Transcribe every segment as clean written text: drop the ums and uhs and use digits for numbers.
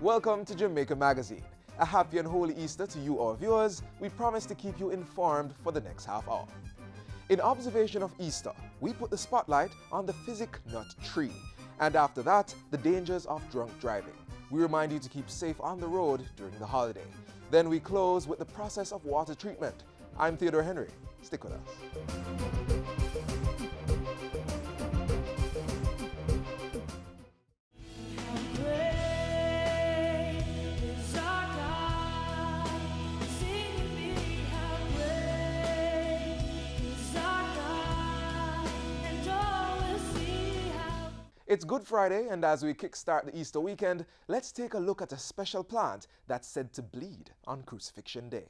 Welcome to Jamaica Magazine. A happy and holy Easter to you, our viewers. We promise to keep you informed for the next half hour. In observation of Easter, we put the spotlight on the physic nut tree, and after that, the dangers of drunk driving. We remind you to keep safe on the road during the holiday. Then we close with the process of water treatment. I'm Theodore Henry. Stick with us. It's Good Friday, and as we kickstart the Easter weekend, let's take a look at a special plant that's said to bleed on Crucifixion Day.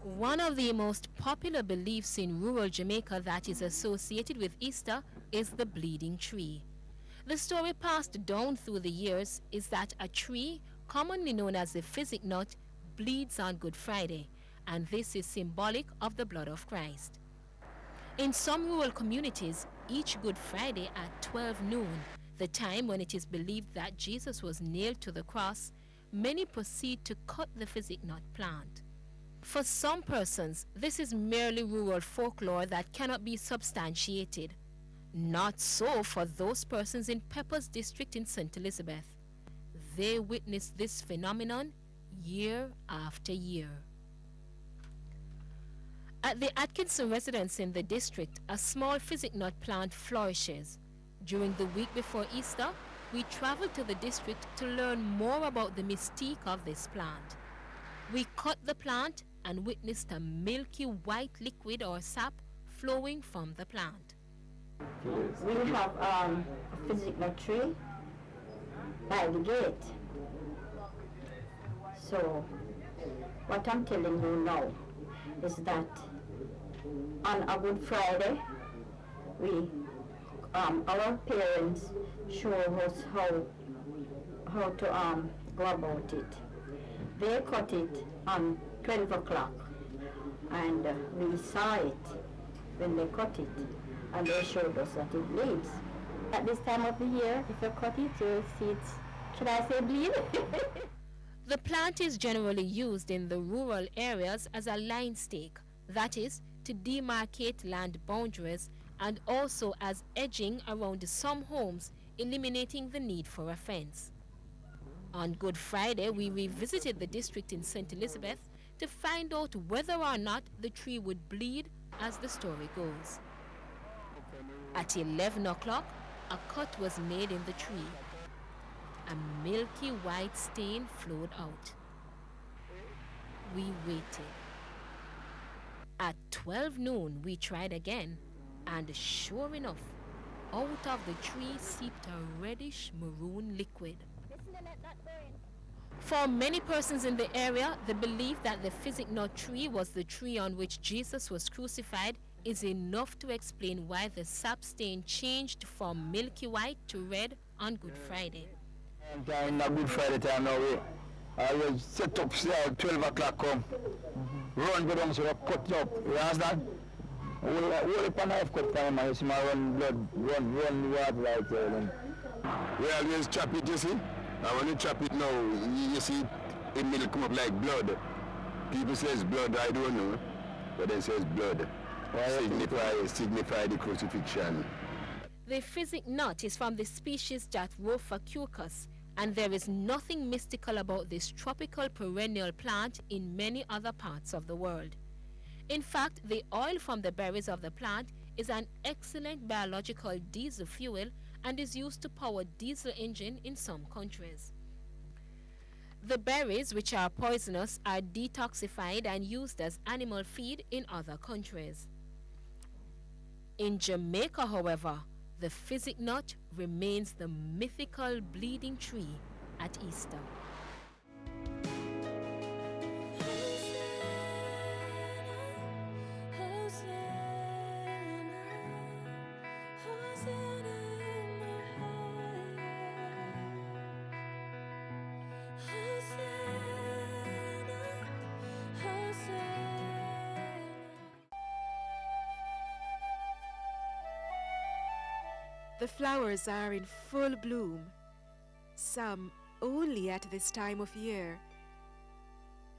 One of the most popular beliefs in rural Jamaica that is associated with Easter is the bleeding tree. The story passed down through the years is that a tree, commonly known as the physic nut, bleeds on Good Friday, and this is symbolic of the blood of Christ. In some rural communities, each Good Friday at 12 noon, the time when it is believed that Jesus was nailed to the cross, many proceed to cut the physic nut plant. For some persons, this is merely rural folklore that cannot be substantiated. Not so for those persons in Peppers District in St. Elizabeth. They witness this phenomenon year after year. At the Atkinson residence in the district, a small physic nut plant flourishes. During the week before Easter, we traveled to the district to learn more about the mystique of this plant. We cut the plant and witnessed a milky white liquid or sap flowing from the plant. We have a physic nut tree by the gate. So, what I'm telling you now is that on a Good Friday, our parents show us how to go about it. They cut it on 12 o'clock, and we saw it when they cut it, and they showed us that it bleeds. At this time of the year, if you cut it, you see it, should I say bleed? The plant is generally used in the rural areas as a line stake, that is, to demarcate land boundaries, and also as edging around some homes, eliminating the need for a fence. On Good Friday, we revisited the district in St. Elizabeth to find out whether or not the tree would bleed as the story goes. At 11 o'clock, a cut was made in the tree. A milky white stain flowed out. We waited. At 12 noon, we tried again, and sure enough, out of the tree seeped a reddish maroon liquid. For many persons in the area, the belief that the physic nut tree was the tree on which Jesus was crucified is enough to explain why the sap stain changed from milky white to red on Good Friday. On a Good Friday time now, I will set up say 12 o'clock come. Run go down so I cut up. You understand? Hold up a knife cut time and you see my run blood, run water like We always chop it, you see. And when you chop it now, you see it will come up like blood. People says blood, I don't know. But they says blood. Signify the crucifixion. The physic nut is from the species Jatropha cucus, and there is nothing mystical about this tropical perennial plant in many other parts of the world. In fact, the oil from the berries of the plant is an excellent biological diesel fuel and is used to power diesel engine in some countries. The berries, which are poisonous, are detoxified and used as animal feed in other countries. In Jamaica, however, the physic nut remains the mythical bleeding tree at Easter. The flowers are in full bloom, some only at this time of year.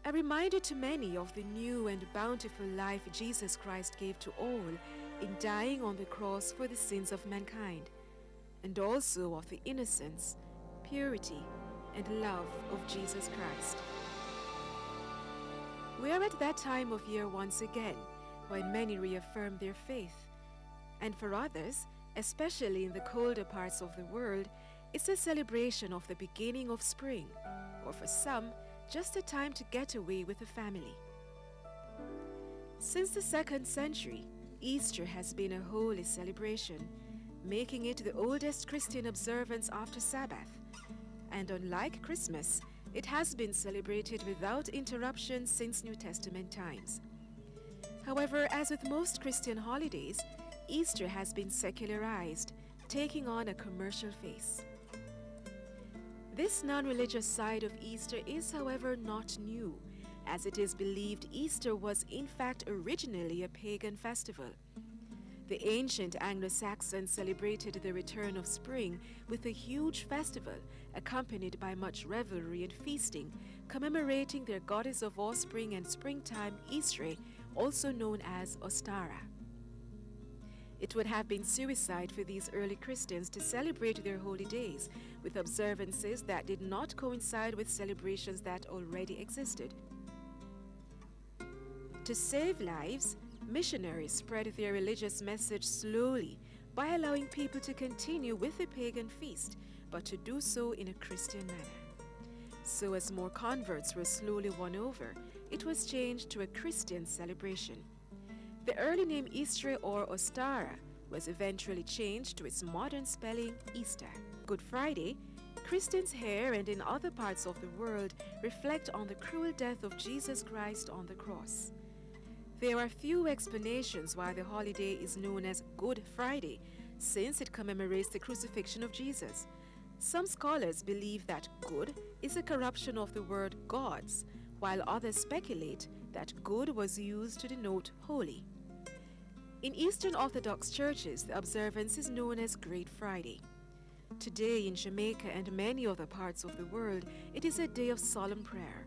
A reminder to many of the new and bountiful life Jesus Christ gave to all in dying on the cross for the sins of mankind, and also of the innocence, purity, and love of Jesus Christ. We are at that time of year once again, when many reaffirm their faith, and for others, especially in the colder parts of the world, it's a celebration of the beginning of spring, or for some, just a time to get away with the family. Since the 2nd century, Easter has been a holy celebration, making it the oldest Christian observance after Sabbath. And unlike Christmas, it has been celebrated without interruption since New Testament times. However, as with most Christian holidays, Easter has been secularized, taking on a commercial face. This non-religious side of Easter is, however, not new, as it is believed Easter was in fact originally a pagan festival. The ancient Anglo-Saxons celebrated the return of spring with a huge festival accompanied by much revelry and feasting, commemorating their goddess of offspring and springtime, Easter, also known as Ostara. It would have been suicide for these early Christians to celebrate their holy days with observances that did not coincide with celebrations that already existed. To save lives, missionaries spread their religious message slowly by allowing people to continue with the pagan feast, but to do so in a Christian manner. So as more converts were slowly won over, it was changed to a Christian celebration. The early name Easter or Ostara was eventually changed to its modern spelling Easter. Good Friday, Christians here and in other parts of the world reflect on the cruel death of Jesus Christ on the cross. There are few explanations why the holiday is known as Good Friday, since it commemorates the crucifixion of Jesus. Some scholars believe that good is a corruption of the word gods, while others speculate that good was used to denote holy. In Eastern Orthodox churches, the observance is known as Great Friday. Today in Jamaica and many other parts of the world, it is a day of solemn prayer,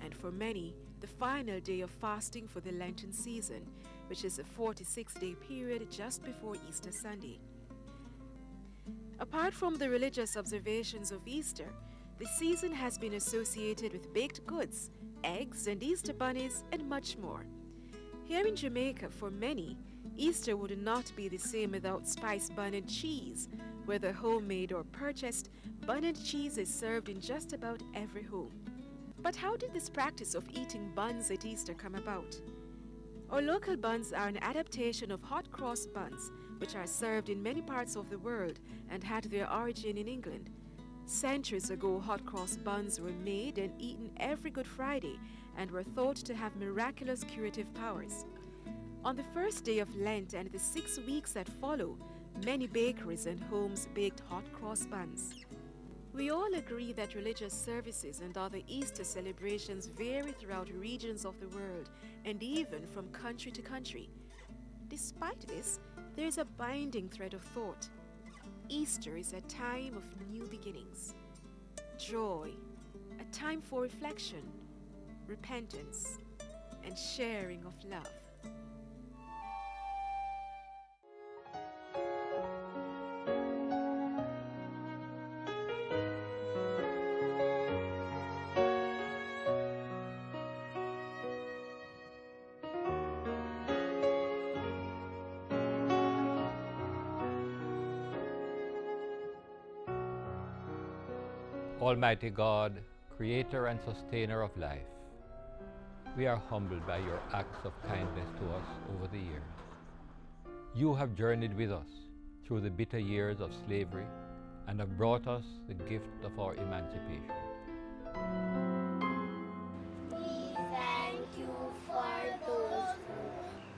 and for many, the final day of fasting for the Lenten season, which is a 46-day period just before Easter Sunday. Apart from the religious observations of Easter, the season has been associated with baked goods, eggs and Easter bunnies, and much more. Here in Jamaica, for many, Easter would not be the same without spiced bun and cheese. Whether homemade or purchased, bun and cheese is served in just about every home. But how did this practice of eating buns at Easter come about? Our local buns are an adaptation of hot cross buns, which are served in many parts of the world and had their origin in England. Centuries ago, hot cross buns were made and eaten every Good Friday and were thought to have miraculous curative powers. On the first day of Lent and the 6 weeks that follow, many bakeries and homes baked hot cross buns. We all agree that religious services and other Easter celebrations vary throughout regions of the world and even from country to country. Despite this, there is a binding thread of thought. Easter is a time of new beginnings, joy, a time for reflection, repentance, and sharing of love. Almighty God, creator and sustainer of life, we are humbled by your acts of kindness to us over the years. You have journeyed with us through the bitter years of slavery and have brought us the gift of our emancipation. We thank you for those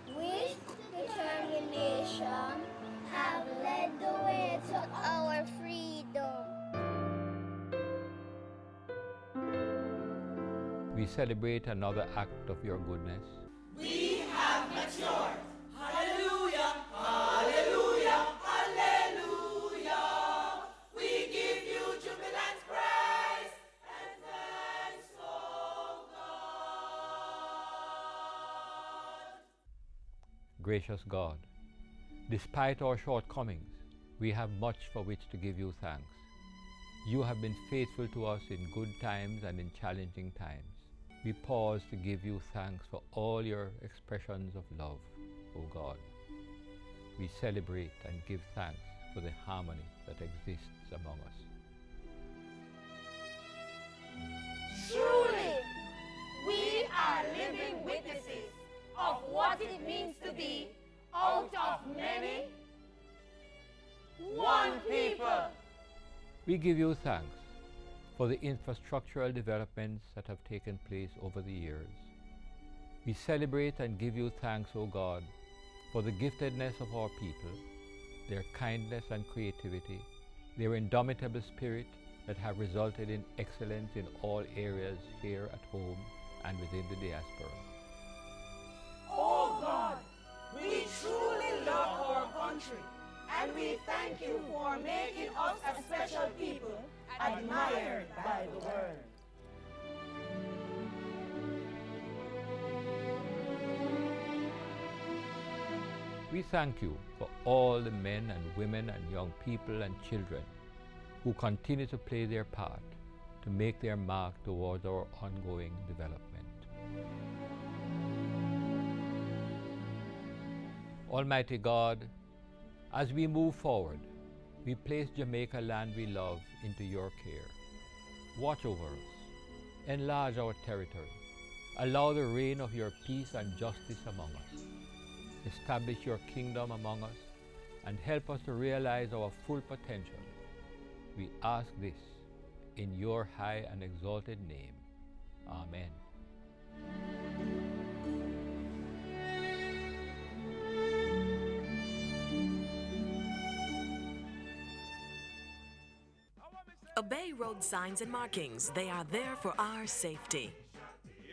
who, with determination, have led the way to our freedom. We celebrate another act of your goodness. We have matured. Hallelujah, hallelujah, hallelujah. Gracious God, despite our shortcomings, we have much for which to give you thanks. You have been faithful to us in good times and in challenging times. We pause to give you thanks for all your expressions of love, O God. We celebrate and give thanks for the harmony that exists among us. Truly, we are living witnesses of what it means to be out of many, one people. We give you thanks for the infrastructural developments that have taken place over the years. We celebrate and give you thanks, O God, for the giftedness of our people, their kindness and creativity, their indomitable spirit that have resulted in excellence in all areas here at home and within the diaspora. Oh God, we truly love our country, and we thank you for making us a special people admired by the world. We thank you for all the men and women and young people and children who continue to play their part to make their mark towards our ongoing development. Almighty God, as we move forward, we place Jamaica land we love into your care. Watch over us, enlarge our territory, allow the reign of your peace and justice among us. Establish your kingdom among us and help us to realize our full potential. We ask this in your high and exalted name. Amen. Obey road signs and markings. They are there for our safety.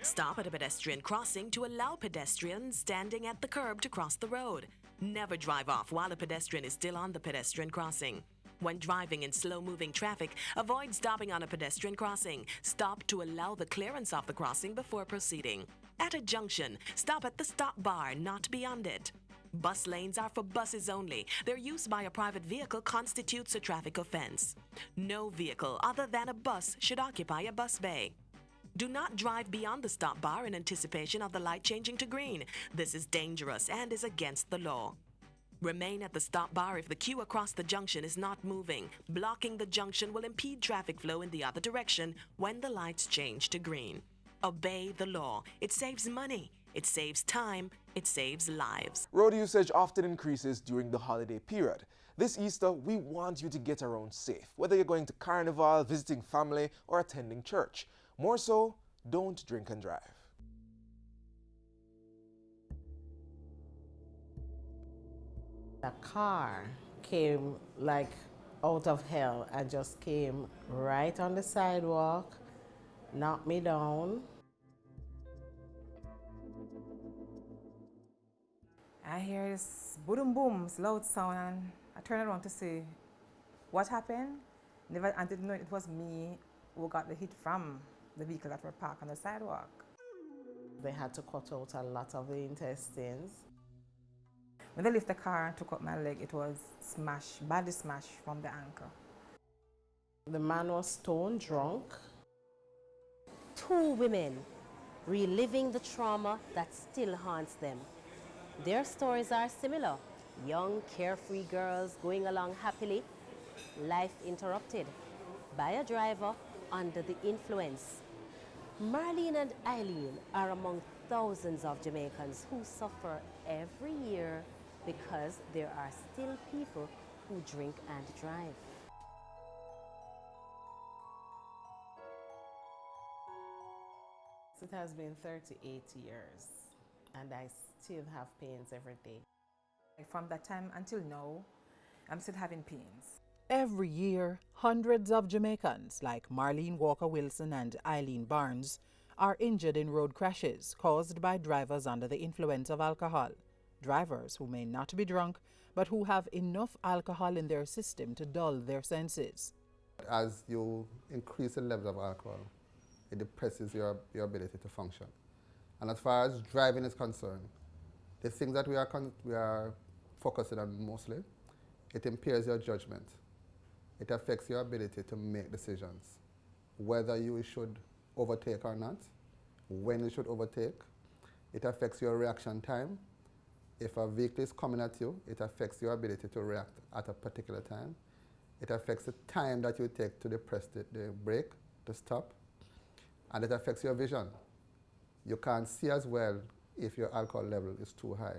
Stop at a pedestrian crossing to allow pedestrians standing at the curb to cross the road. Never drive off while a pedestrian is still on the pedestrian crossing. When driving in slow-moving traffic, avoid stopping on a pedestrian crossing. Stop to allow the clearance of the crossing before proceeding. At a junction, stop at the stop bar, not beyond it. Bus lanes are for buses only. Their use by a private vehicle constitutes a traffic offense. No vehicle other than a bus should occupy a bus bay. Do not drive beyond the stop bar in anticipation of the light changing to green. This is dangerous and is against the law. Remain at the stop bar if the queue across the junction is not moving. Blocking the junction will impede traffic flow in the other direction when the lights change to green. Obey the law. It saves money. It saves time. It saves lives. Road usage often increases during the holiday period. This Easter, we want you to get around safe, whether you're going to carnival, visiting family, or attending church. More so, don't drink and drive. The car came like out of hell and just came right on the sidewalk, knocked me down. I hear this boom boom, loud sound, and I turn around to see what happened. Never until know it was me who got the hit from the vehicle that were parked on the sidewalk. They had to cut out a lot of the intestines. When they lift the car and took out my leg, it was smashed, badly smashed from the ankle. The man was stone drunk. 2 women reliving the trauma that still haunts them. Their stories are similar. Young, carefree girls going along happily, life interrupted by a driver under the influence. Marlene and Eileen are among thousands of Jamaicans who suffer every year because there are still people who drink and drive. It has been 38 years and I still have pains every day. From that time until now, I'm still having pains. Every year, hundreds of Jamaicans like Marlene Walker Wilson and Eileen Barnes are injured in road crashes caused by drivers under the influence of alcohol. Drivers who may not be drunk, but who have enough alcohol in their system to dull their senses. As you increase the levels of alcohol, it depresses your ability to function. And as far as driving is concerned, The things that we are focusing on mostly, it impairs your judgment. It affects your ability to make decisions, whether you should overtake or not, when you should overtake. It affects your reaction time. If a vehicle is coming at you, it affects your ability to react at a particular time. It affects the time that you take to depress the brake, to stop. And it affects your vision. You can't see as well if your alcohol level is too high.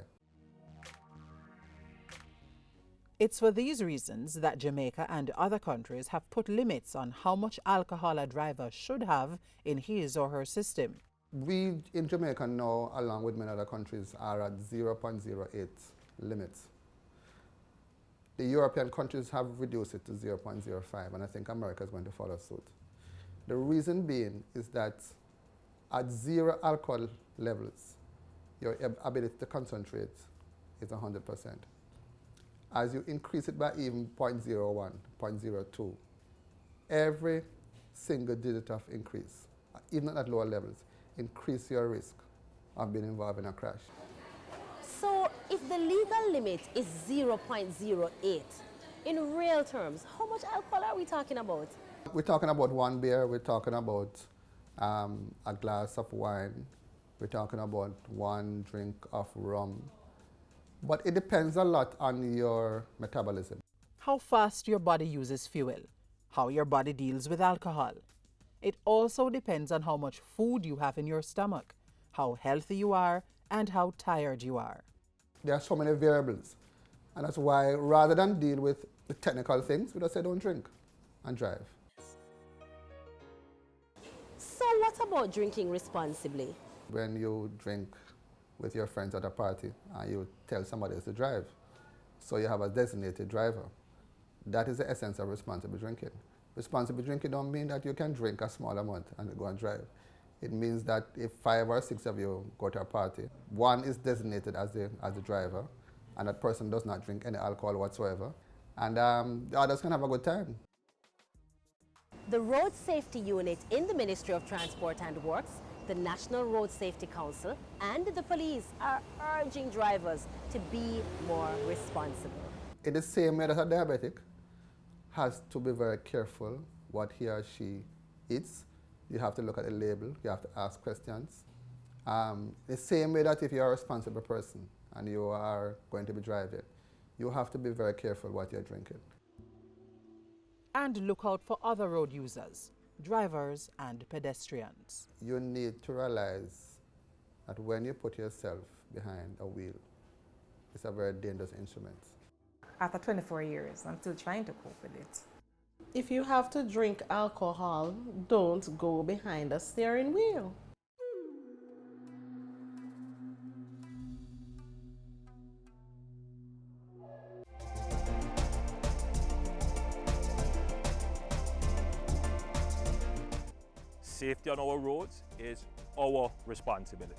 It's for these reasons that Jamaica and other countries have put limits on how much alcohol a driver should have in his or her system. We in Jamaica now, along with many other countries, are at 0.08 limits. The European countries have reduced it to 0.05, and I think America is going to follow suit. The reason being is that at 0 alcohol levels, your ability to concentrate is 100%. As you increase it by even 0.01, 0.02, every single digit of increase, even at lower levels, increase your risk of being involved in a crash. So if the legal limit is 0.08, in real terms, how much alcohol are we talking about? We're talking about one beer, we're talking about a glass of wine, we're talking about one drink of rum. But it depends a lot on your metabolism. How fast your body uses fuel, how your body deals with alcohol. It also depends on how much food you have in your stomach, how healthy you are, and how tired you are. There are so many variables. And that's why rather than deal with the technical things, we just say don't drink and drive. So what about drinking responsibly? When you drink with your friends at a party and you tell somebody else to drive, so you have a designated driver. That is the essence of responsible drinking. Responsible drinking don't mean that you can drink a small amount and go and drive. It means that if 5 or 6 of you go to a party, one is designated as the driver, and that person does not drink any alcohol whatsoever, and the others can have a good time. The Road Safety Unit in the Ministry of Transport and Works, the National Road Safety Council, and the police are urging drivers to be more responsible. In the same way that a diabetic has to be very careful what he or she eats, you have to look at the label, you have to ask questions. The same way that if you're a responsible person and you are going to be driving, you have to be very careful what you're drinking. And look out for other road users, drivers and pedestrians. You need to realize that when you put yourself behind a wheel, it's a very dangerous instrument. After 24 years, I'm still trying to cope with it. If you have to drink alcohol, don't go behind a steering wheel. Safety on our roads is our responsibility.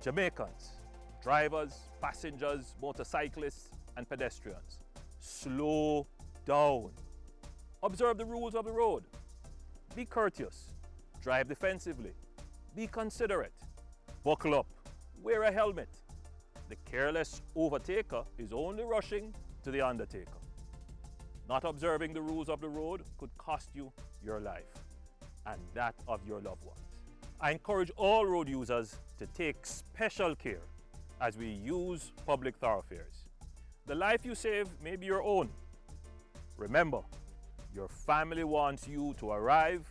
Jamaicans, drivers, passengers, motorcyclists, and pedestrians, slow down. Observe the rules of the road. Be courteous. Drive defensively. Be considerate. Buckle up. Wear a helmet. The careless overtaker is only rushing to the undertaker. Not observing the rules of the road could cost you your life and that of your loved ones. I encourage all road users to take special care as we use public thoroughfares. The life you save may be your own. Remember, your family wants you to arrive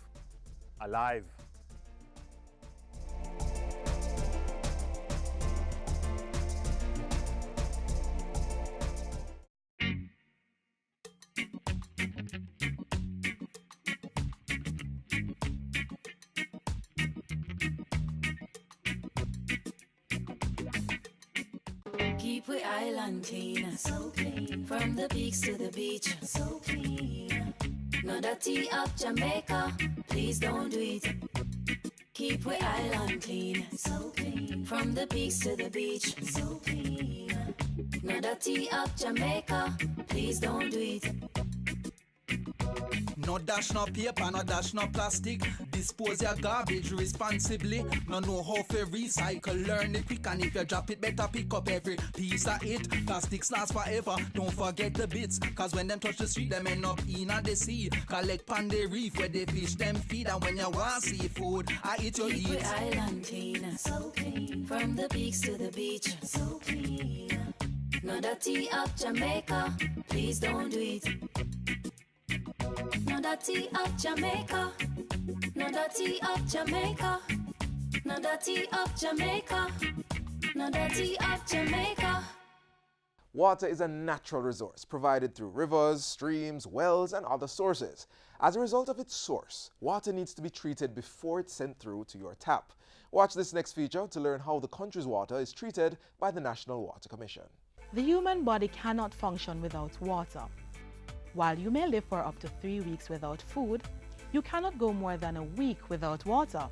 alive. Keep we island clean, so clean. From the peaks to the beach, so clean. No dirty up Jamaica, please don't do it. Keep we island clean, so clean. From the peaks to the beach, so clean. No dirty up Jamaica, please don't do it. No dash no paper, no dash no plastic. Dispose your garbage responsibly. No know how to recycle, learn it quick. And if you drop it, better pick up every piece of it. Plastics last forever, don't forget the bits. Cause when them touch the street, them end up in the sea. Collect pan the reef where they fish them feed. And when you want seafood, I eat your Keep eat. the island clean, so clean. From the peaks to the beach, so clean. No dirty up Jamaica, please don't do it. No dirty up Jamaica, no dirty up Jamaica, no dirty up Jamaica, no dirty up Jamaica. Water is a natural resource provided through rivers, streams, wells, and other sources. As a result of its source, water needs to be treated before it's sent through to your tap. Watch this next feature to learn how the country's water is treated by the National Water Commission. The human body cannot function without water. While you may live for up to 3 weeks without food, you cannot go more than a week without water.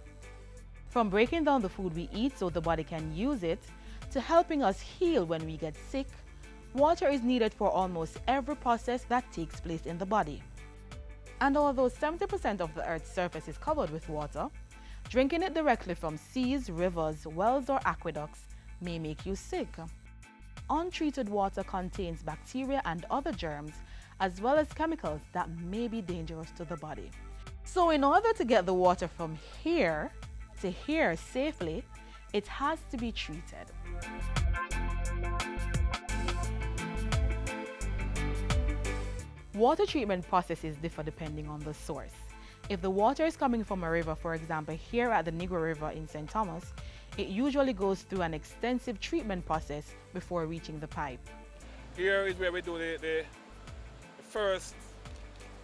From breaking down the food we eat so the body can use it, to helping us heal when we get sick, water is needed for almost every process that takes place in the body. And although 70% of the Earth's surface is covered with water, drinking it directly from seas, rivers, wells, or aqueducts may make you sick. Untreated water contains bacteria and other germs, as well as chemicals that may be dangerous to the body. So in order to get the water from here to here safely, it has to be treated. Water treatment processes differ depending on the source. If the water is coming from a river, for example, here at the Negro River in St. Thomas, it usually goes through an extensive treatment process before reaching the pipe. Here is where we do the first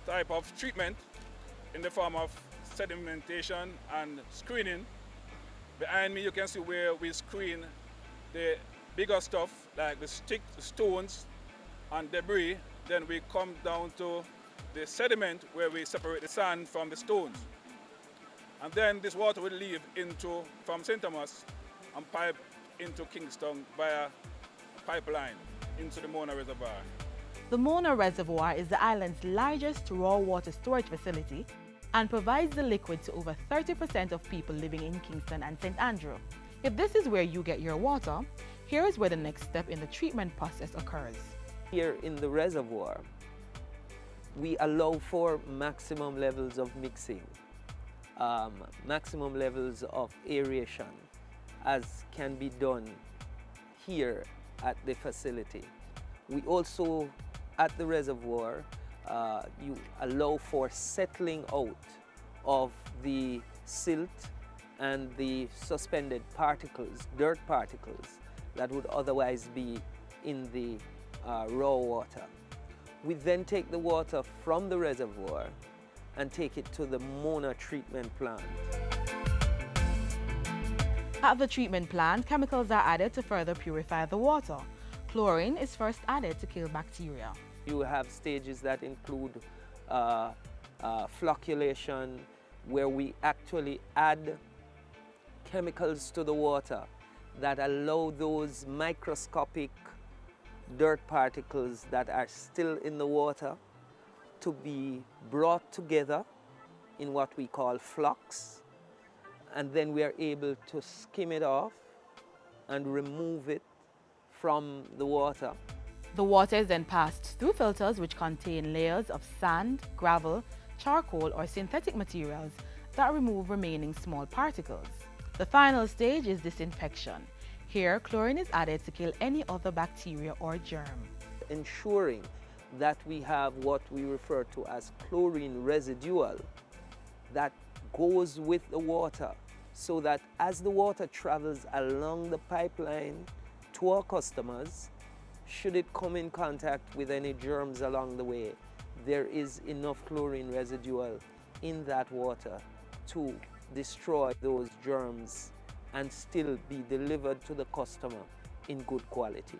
type of treatment in the form of sedimentation and screening. Behind me you can see where we screen the bigger stuff like the sticks, the stones and debris. Then we come down to the sediment where we separate the sand from the stones. And then this water will leave from St. Thomas and pipe into Kingston via a pipeline into the Mona Reservoir. The Mona Reservoir is the island's largest raw water storage facility and provides the liquid to over 30% of people living in Kingston and St. Andrew. If this is where you get your water, here is where the next step in the treatment process occurs. Here in the reservoir, we allow for maximum levels of mixing, maximum levels of aeration, as can be done here at the facility. We also, at the reservoir, you allow for settling out of the silt and the suspended particles, dirt particles, that would otherwise be in the raw water. We then take the water from the reservoir and take it to the Mona treatment plant. At the treatment plant, chemicals are added to further purify the water. Chlorine is first added to kill bacteria. You have stages that include flocculation, where we actually add chemicals to the water that allow those microscopic dirt particles that are still in the water to be brought together in what we call flux, and then we are able to skim it off and remove it from the water. The water is then passed through filters which contain layers of sand, gravel, charcoal or synthetic materials that remove remaining small particles. The final stage is disinfection. Here, chlorine is added to kill any other bacteria or germ. Ensuring that we have what we refer to as chlorine residual that goes with the water, so that as the water travels along the pipeline to our customers, should it come in contact with any germs along the way, there is enough chlorine residual in that water to destroy those germs and still be delivered to the customer in good quality.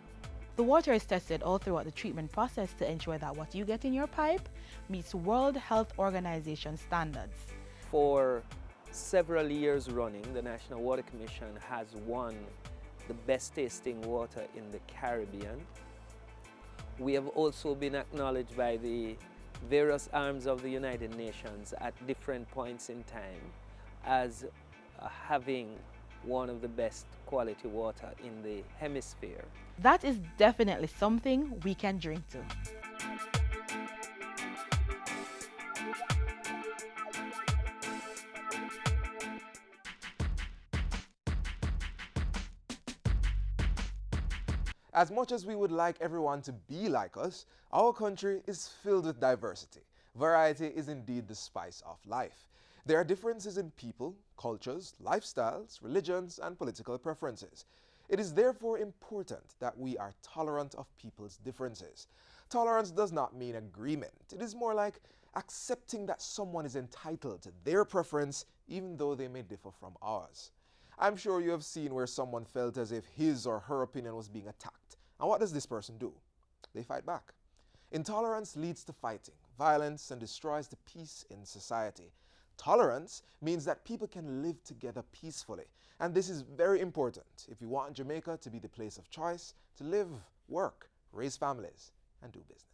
The water is tested all throughout the treatment process to ensure that what you get in your pipe meets World Health Organization standards. For several years running, the National Water Commission has won the best tasting water in the Caribbean. We have also been acknowledged by the various arms of the United Nations at different points in time as having one of the best quality water in the hemisphere. That is definitely something we can drink to. As much as we would like everyone to be like us, our country is filled with diversity. Variety is indeed the spice of life. There are differences in people, cultures, lifestyles, religions, and political preferences. It is therefore important that we are tolerant of people's differences. Tolerance does not mean agreement. It is more like accepting that someone is entitled to their preference even though they may differ from ours. I'm sure you have seen where someone felt as if his or her opinion was being attacked. And what does this person do? They fight back. Intolerance leads to fighting, violence, and destroys the peace in society. Tolerance means that people can live together peacefully. And this is very important if you want Jamaica to be the place of choice to live, work, raise families, and do business.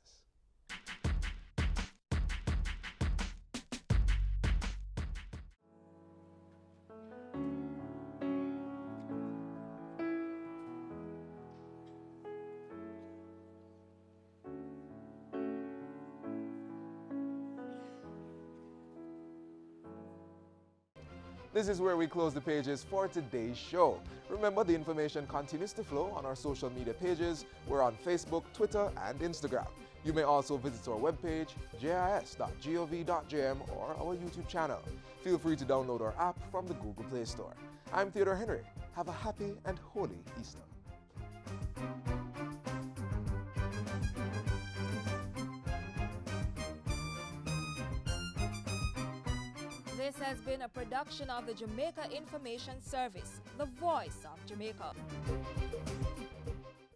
This is where we close the pages for today's show. Remember, the information continues to flow on our social media pages. We're on Facebook, Twitter, and Instagram. You may also visit our webpage, jis.gov.jm, or our YouTube channel. Feel free to download our app from the Google Play Store. I'm Theodore Henry. Have a happy and holy Easter. This has been a production of the Jamaica Information Service, the voice of Jamaica.